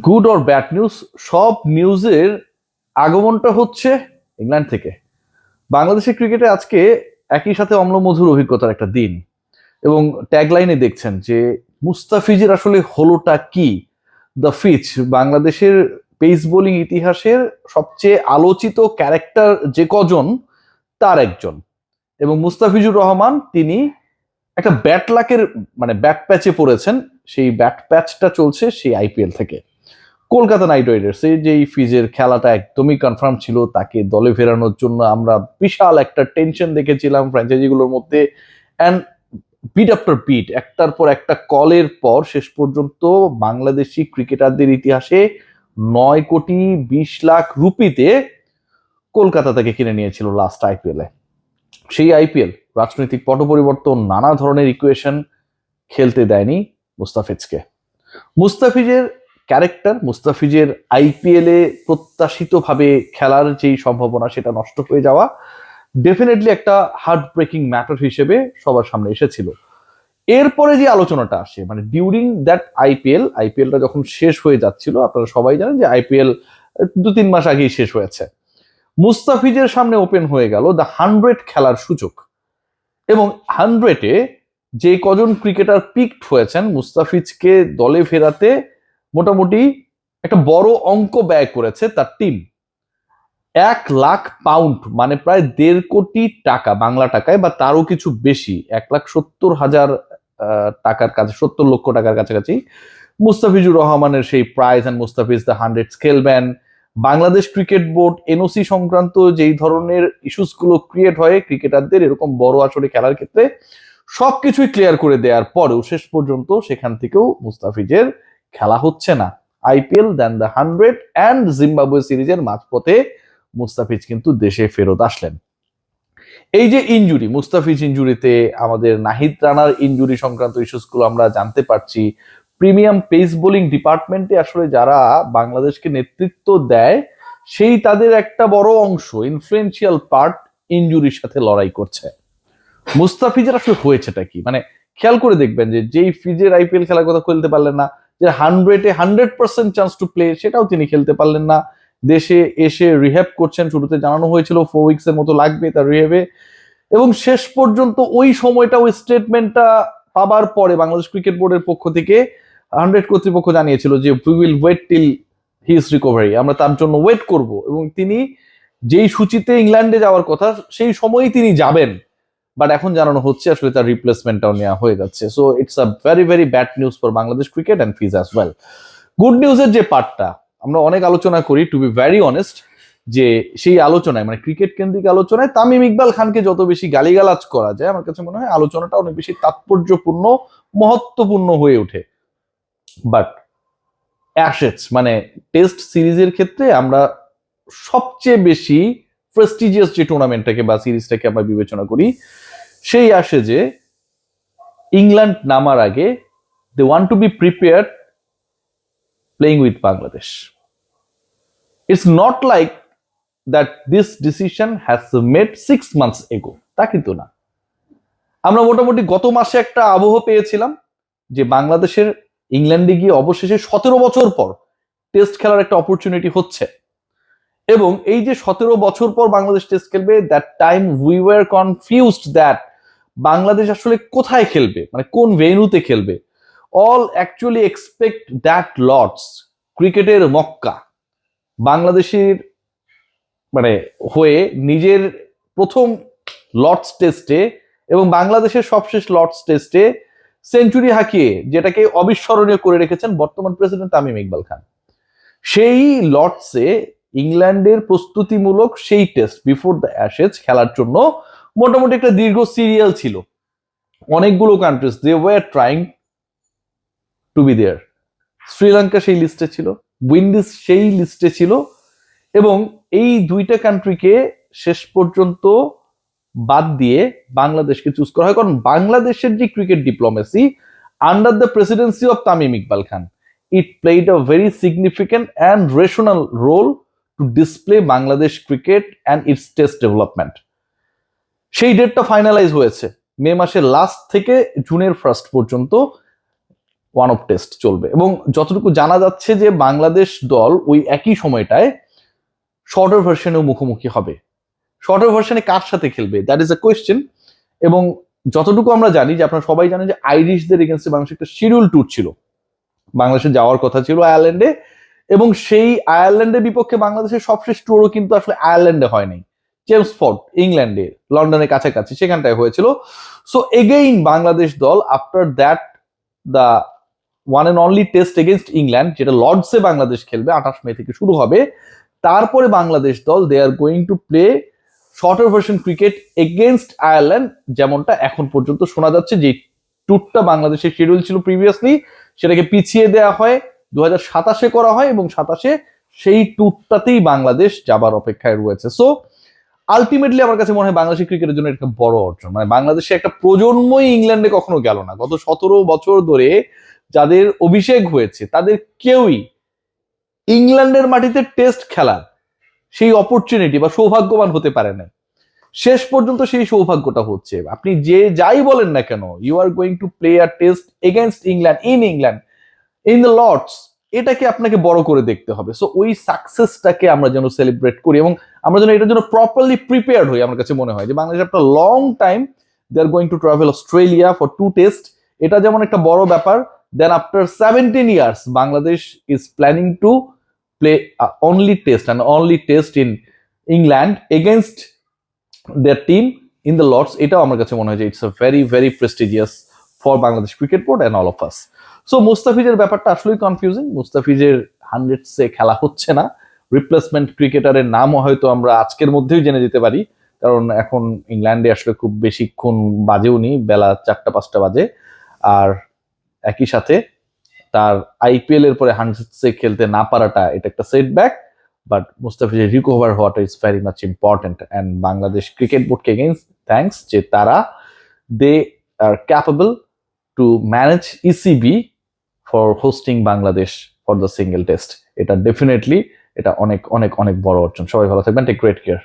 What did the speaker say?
Good or bad news, সব নিউজের আগমনটা হচ্ছে ইংল্যান্ড থেকে। বাংলাদেশের ক্রিকেটে আজকে একই সাথে অম্লমধুর অভিজ্ঞতার একটা দিন। এবং ট্যাগলাইনে দেখছেন যে মুস্তাফিজের আসলে হলোটা কি। দ্য ফিচ, বাংলাদেশের পেস বোলিং ইতিহাসের সবচেয়ে আলোচিত ক্যারেক্টার যে কজন তার একজন। এবং মুস্তাফিজুর রহমান তিনি একটা ব্যাট লাকের ব্যাট প্যাচে পড়েছেন। সেই ব্যাট প্যাচটা চলছে সেই আইপিএল থেকে। কলকাতা নাইট রাইডার্স এর যে ফিজের খেলাটা একদমই কনফার্ম ছিল, তাকে দলে ফেরানোর জন্য আমরা বিশাল একটা টেনশন দেখেছিলাম ফ্র্যাঞ্চাইজিগুলোর মধ্যে। অ্যান্ড বিট আফটার বিট, একটার পর একটা কলের পর শেষ পর্যন্ত বাংলাদেশি ক্রিকেটারদের ইতিহাসে 9,20,00,000 রুপিতে কলকাতা থেকে কিনে নিয়েছিল লাস্ট আইপিএলে। সেই আইপিএল রাজনৈতিক পট পরিবর্তন, নানা ধরনের ইকুয়েশন খেলতে দেয়নি মুস্তাফিজকে। মুস্তাফিজের ক্যারেক্টার, মুস্তাফিজের আইপিএলে প্রত্যাশিতভাবে খেলার যেই সম্ভাবনা সেটা নষ্ট হয়ে যাওয়া ডেফিনেটলি একটা হার্ট ব্রেকিং ম্যাটার হিসেবে সবার সামনে এসেছিল। এরপরে যে আলোচনাটা আসে ডিউরিং দ্যাট আইপিএলটা যখন শেষ হয়ে যাচ্ছিল, আপনারা সবাই জানেন যে আইপিএল 2-3 মাস আগেই শেষ হয়েছে। মুস্তাফিজের সামনে ওপেন হয়ে গেল দ্য 100 খেলার সুযোগ। এবং 100-এ যে কজন ক্রিকেটার পিকড হয়েছেন মুস্তাফিজকে দলে ফেরাতে মোটামুটি একটা বড় অঙ্ক ব্যয় করেছে তার টিম। 1,00,000 পাউন্ড প্রায় 1.5 কোটি টাকা, বাংলা টাকায় বা তারও কিছু বেশি, 1,70,000 টাকার কাছে, 70 লক্ষ টাকার কাছাকাছি মুস্তাফিজুর রহমানের সেই প্রাইজ। অ্যান্ড মুস্তাফিজ দ্য 100 খেলবেন। বাংলাদেশ ক্রিকেট বোর্ড এনওসি সংক্রান্ত যেই ধরনের ইস্যুস গুলো ক্রিয়েট হয় ক্রিকেটারদের এরকম বড় আসরে খেলার ক্ষেত্রে, সবকিছুই ক্লিয়ার করে দেওয়ার পরেও শেষ পর্যন্ত সেখান থেকেও মুস্তাফিজের খেলা হচ্ছে না। IPL, then the 100 and Zimbabwe সিরিজের মাঝপথে মুস্তাফিজ কিন্তু দেশে ফেরত আসলেন। এই যে ইনজুরি, মুস্তাফিজ ইনজুরিতে আমাদের নাহিদ রানার ইনজুরি সংক্রান্ত ইস্যুস গুলো আমরা জানতে পারছি। প্রিমিয়াম পেস বোলিং ডিপার্টমেন্টে আসলে যারা বাংলাদেশকে নেতৃত্ব দেয় সেই তাদের একটা বড় অংশ, ইনফ্লুয়েন্সিয়াল পার্ট, ইনজুরির সাথে লড়াই করছে। মুস্তাফিজের আসলে হয়েছেটা কি খেয়াল করে দেখবেন যে যেই ফিজের আইপিএল খেলার কথা খেলতে পারলেন না, যে 100-এ 100% চান্স টু প্লে সেটাও তিনি খেলতে পারলেন না। দেশে এসে রিহ্যাব করছেন, শুরুতে জানানো হয়েছিল 4 উইকসের মতো লাগবে তার রিহ্যাবে। এবং শেষ পর্যন্ত ওই সময়টা, ওই স্টেটমেন্টটা পাবার পরে বাংলাদেশ ক্রিকেট বোর্ডের পক্ষ থেকে 100 কর্তৃপক্ষ জানিয়েছিল যে we will wait till his recovery, আমরা তার জন্য ওয়েট করব। এবং তিনি যেই সূচিতে ইংল্যান্ডে যাওয়ার কথা সেই সময়ই তিনি যাবেন, বাট এখন জানানো হচ্ছে আসলে তার রিপ্লেসমেন্টটাও নেওয়া হয়ে যাচ্ছে। So it's a very very bad news for Bangladesh cricket and fees as well. Good নিউজের যে পার্টটা আমরা অনেক আলোচনা করি, টু বি ভেরি অনেস্ট, যে সেই আলোচনায় ক্রিকেট কেন্দ্রিক আলোচনায় তামিম ইকবাল খানকে যত বেশি গালিগালাজ করা যায়, আমার কাছে মনে হয় আলোচনাটা অনেক বেশি তাৎপর্যপূর্ণ, মহত্বপূর্ণ হয়ে ওঠে। বাট অ্যাশেজ টেস্ট সিরিজের ক্ষেত্রে আমরা সবচেয়ে বেশি প্রেস্টিজিয়াস যে টুর্নামেন্টটাকে বা সিরিজটাকে আমরা বিবেচনা করি, সেই অ্যাশেজে ইংল্যান্ড নামার আগে they want to be prepared playing with Bangladesh. It's not like that this decision has made 6 months এগো, তা কিন্তু না। আমরা মোটামুটি গত মাসে একটা আবহ পেয়েছিলাম যে বাংলাদেশের ইংল্যান্ডে গিয়ে অবশেষে 17 বছর পর টেস্ট খেলার একটা অপরচুনিটি হচ্ছে। এবং এই যে 17 বছর পর বাংলাদেশ টেস্ট খেলবে, that time we were confused that Bangladesh আসলে কোথায় খেলবে, কোন ভেন্যুতে খেলবে। All actually expect that Lord's, ক্রিকেটের মক্কা, বাংলাদেশের হয়ে নিজের প্রথম লর্ডস টেস্টে এবং বাংলাদেশের সবশেষ লর্ডস টেস্টে সেঞ্চুরি হাঁকিয়ে যেটাকে অবিস্মরণীয় করে রেখেছেন বর্তমান প্রেসিডেন্ট তামিম ইকবাল খান। সেই লর্ডসে ইংল্যান্ডের প্রস্তুতিমূলক সেই টেস্ট বিফোর দ্য অ্যাশেজ খেলার জন্য মোটামুটি একটা দীর্ঘ সিরিয়াল ছিল। অনেকগুলো countries they were trying to be there. Sri Lanka সেই লিস্টে ছিল, উইন্ডিজ সেই লিস্টে ছিল। এবং এই দুইটা কান্ট্রিকে শেষ পর্যন্ত বাদ দিয়ে বাংলাদেশকে চুজ করা হয়, কারণ বাংলাদেশের যে cricket diplomacy under the Presidency of Tamim Iqbal Khan, it played a very significant and rational role to display Bangladesh cricket and its test development. সেই ডেটটা ফাইনালাইজ হয়েছে মে মাসের লাস্ট থেকে জুনের ফার্স্ট পর্যন্ত। ওয়ান অফ টেস্ট চলবে। এবং যতটুকু জানা যাচ্ছে যে বাংলাদেশ দল ওই একই সময়টায় শর্টার ভার্সনেও মুখোমুখি হবে। শর্টার ভার্সনে কার সাথে খেলবে, দ্যাট ইজ আ কোয়েশ্চেন। এবং যতটুকু আমরা জানি যে আপনারা সবাই জানেন যে আইরিশদের এগেনস্টে বাংলাদেশের একটা শিডিউল ট্যুর ছিল, বাংলাদেশে যাওয়ার কথা ছিল আয়ারল্যান্ডে, এবং সেই আয়ারল্যান্ডের বিপক্ষে বাংলাদেশের সবশেষ ট্যুরও কিন্তু আসলে আয়ারল্যান্ডে হয়নি, চেমসফোর্ড ইংল্যান্ডে, লন্ডনের কাছাকাছি সেখানটায় হয়েছিল। সো এগেইন বাংলাদেশ দল after that the one and only test against England, যেটা লর্ডসে বাংলাদেশ খেলবে 28 মে থেকে শুরু হবে, তারপরে বাংলাদেশ দল they are going to play shorter version cricket against Ireland. যেমনটা এখন পর্যন্ত শোনা যাচ্ছে যে ট্যুরটা বাংলাদেশের শিডিউল ছিল প্রিভিয়াসলি, সেটাকে পিছিয়ে দেওয়া হয়, 2027 করা হয়, এবং 27 সেই ট্যুরটাতেই বাংলাদেশ যাবার অপেক্ষায় রয়েছে। সো আলটিমেটলি আমার কাছে মনে হয় বাংলাদেশের ক্রিকেটের জন্য একটা বড় অর্জন, মানে বাংলাদেশে একটা প্রজন্মই ইংল্যান্ডে কখনো গেল না। গত 17 বছর ধরে যাদের অভিষেক হয়েছে তাদের কেউই ইংল্যান্ডের মাটিতে টেস্ট খেলার সেই অপরচুনিটি বা সৌভাগ্যবান হতে পারে না। শেষ পর্যন্ত সেই সৌভাগ্যটা হচ্ছে। আপনি যে যাই বলেন না কেন, you are going to play a test against England in the Lord's, এটাকে আপনাকে বড় করে দেখতে হবে। সো ওই সাকসেসটাকে আমরা যেন সেলিব্রেট করি এবং আমরা যেন এটার জন্য প্রপারলি প্রিপেয়ার্ড হই। আমার কাছে মনে হয় যে বাংলাদেশ একটা long time they are going to travel Australia for 2 test, এটা যেমন একটা বড় ব্যাপার। Then after 17 years Bangladesh is planning to play only test and only test in England against their team in the Lord's. এটাও আমার কাছে মনে হয় যে it's a very very prestigious for Bangladesh cricket board and all of us. So মুস্তাফিজের ব্যাপারটা আসলেই confusing. মুস্তাফিজের 100 খেলা হচ্ছে না, রিপ্লেসমেন্ট ক্রিকেটারের নামও হয়তো আমরা আজকের মধ্যেই জেনে যেতে পারি, কারণ এখন ইংল্যান্ডে আসলে খুব বেশিক্ষণ বাজেও নি, বেলা 4টা-5টা বাজে। আর একই সাথে তার আইপিএল এর পরে 100 খেলতে না পারাটা এটা একটা সেটব্যাক, বাট মুস্তাফিজের রিকভার হওয়াটা is very much important. And Bangladesh cricket বোর্ডকে এগেইনস্ট থ্যাঙ্কস যে তারা they are capable to manage ECB for hosting Bangladesh for the single test. এটা ডেফিনেটলি এটা অনেক অনেক অনেক বড় অর্জন। সবাই ভালো থাকবেন, টেক গ্রেট কেয়ার।